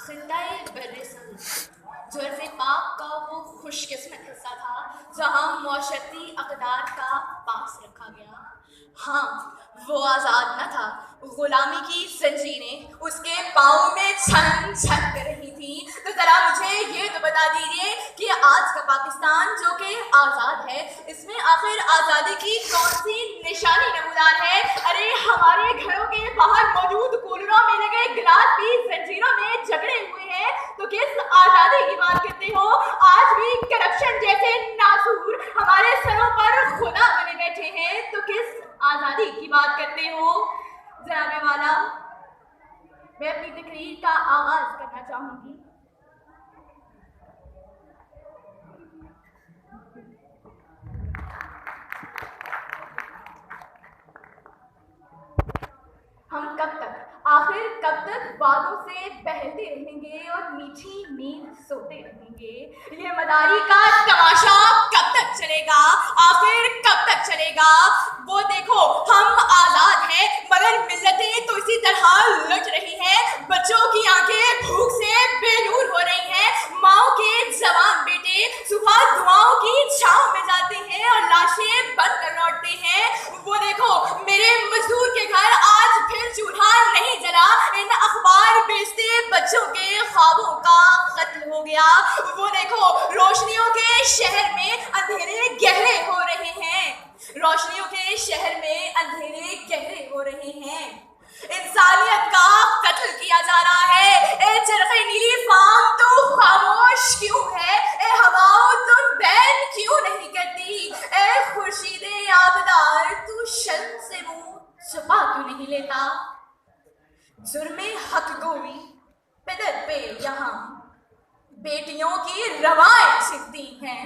खिंदाए बर्रे जुर्फ पाक का वो खुशकिस्मत हिस्सा था जहाँ मौशरती अक़दार का पास रखा गया। हाँ, वो आज़ाद न था। गुलामी की जंजीरें उसके पाँव में छन छन कर रही थी। तो ज़रा मुझे ये तो बता दीजिए कि आज का पाकिस्तान जो कि आज़ाद है, इसमें आखिर आज़ादी की कौन सी निशानी नमूदार है? अरे हमारे घरों के बाहर मौजूद कूलरों में लगे गिलास भी जंजीरों में जकड़े हुए हैं। तो किस आज़ादी की बात करते हो? आज भी करप्शन जैसे नासूर हमारे सरों पर खुदा बने बैठे हैं। तो किस आज़ादी की बात करते हो? जनाबे वाला, मैं अपनी तकरीर का आगाज करना चाहूंगी। हम आखिर कब तक बादों से बहते रहेंगे और मीठी नींद सोते रहेंगे? ये मदारी का तमाशा कब तक चलेगा? आखिर कब तक चलेगा? वो देखो, हम आजाद हैं मगर मिल्लतें तो इसी तरह लुट रही हैं। बच्चों की आंखें भूख से बेनूर हो रही हैं। माओ के जवान बेटे सुबह दुआओं की छांव में जाते हैं और लाशें बन कर लौटते हैं। वो देखो, मेरे मजदूर के घर आज फिर चूल्हा नहीं जला। इन अखबार बेचते बच्चों के ख्वाबों का कत्ल हो गया। वो देखो, रोशनियों के शहर में अंधेरे गहरे हो रहे हैं। रोशनियों के शहर में अंधेरे गहरे हो रहे हैं। इंसानियत का कत्ल किया जा रहा है। ए चरखे नीली फाम तो खामोश क्यों है? ए हवाओं तुम बैन क्यों नहीं करती? ए खुर्शीदे आबदार तू शर्म से मुंह छुपा क्यों नहीं लेता? जुर्मे हक गोई पिदर पे यहाँ बेटियों की रवाएं छिपती हैं।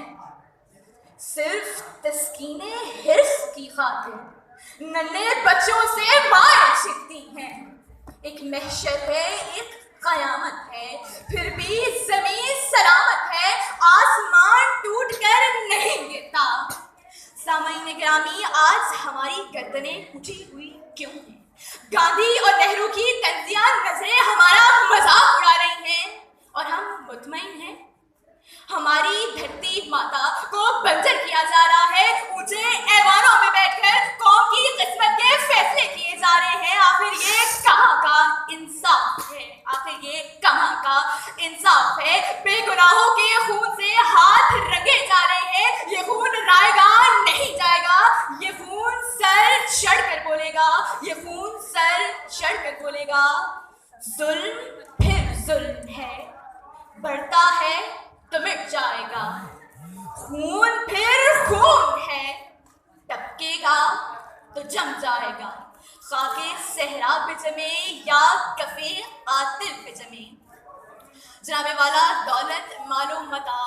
सिर्फ तस्कीने हिर्स की खातिर नन्हे बच्चों से माएं छिपती हैं। एक महशर है, एक कयामत है, फिर भी जमीन सलामत है। आसमान टूट कर नहीं गिरता। सामाईन गिरामी, आज हमारी गर्दनें उठी हुई क्यों हैं? गांधी और नेहरू की तंजिया नजरें हमारा मजाक उड़ा रही हैं और हम मुतमईन हैं। हमारी धरती माता को बंजर किया जा रहा है। ऊंचे ऐवानों में बैठकर कौम की किस्मत के फैसले किए जा रहे हैं। आखिर ये कहाँ का इंसाफ है? आखिर ये कहाँ का इंसाफ है? बेगुनाहों के खून से हाथ रंगे जा रहे हैं। ये खून रायगा नहीं जाएगा। ये खून सर चढ़ कर बोलेगा। ये खून सर चढ़ कर बोलेगा। जुल्म फिर जुल्म है, बढ़ता है तो मिट जाएगा। खून फिर खून है, टपकेगा तो जम जाएगा। खाके सहरा पे जमे या कफे कातिल पे जमे। जनाबे वाला, दौलत मालो मता,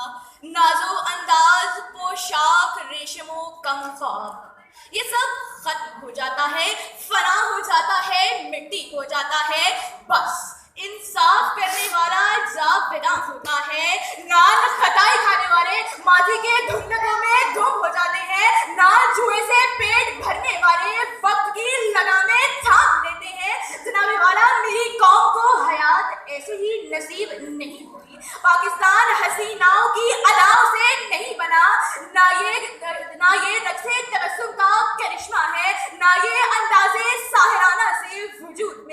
नाजो अंदाज, पोशाक, रेशमो कम ख्वाब, ये सब खत्म हो जाता है, फना हो जाता है, मिट्टी हो जाता है। बस इंसाफ करने वाला जाबिता होता है। नान खटाई खाने वाले माजी के धुंधकों में गुम हो जाते हैं। नान जुए से पेट भरने वाले वक्त की लगामें थाम लेते हैं। जनाबे वाला, मेरी कौम को हयात ऐसे ही नसीब नहीं हुई। पाकिस्तान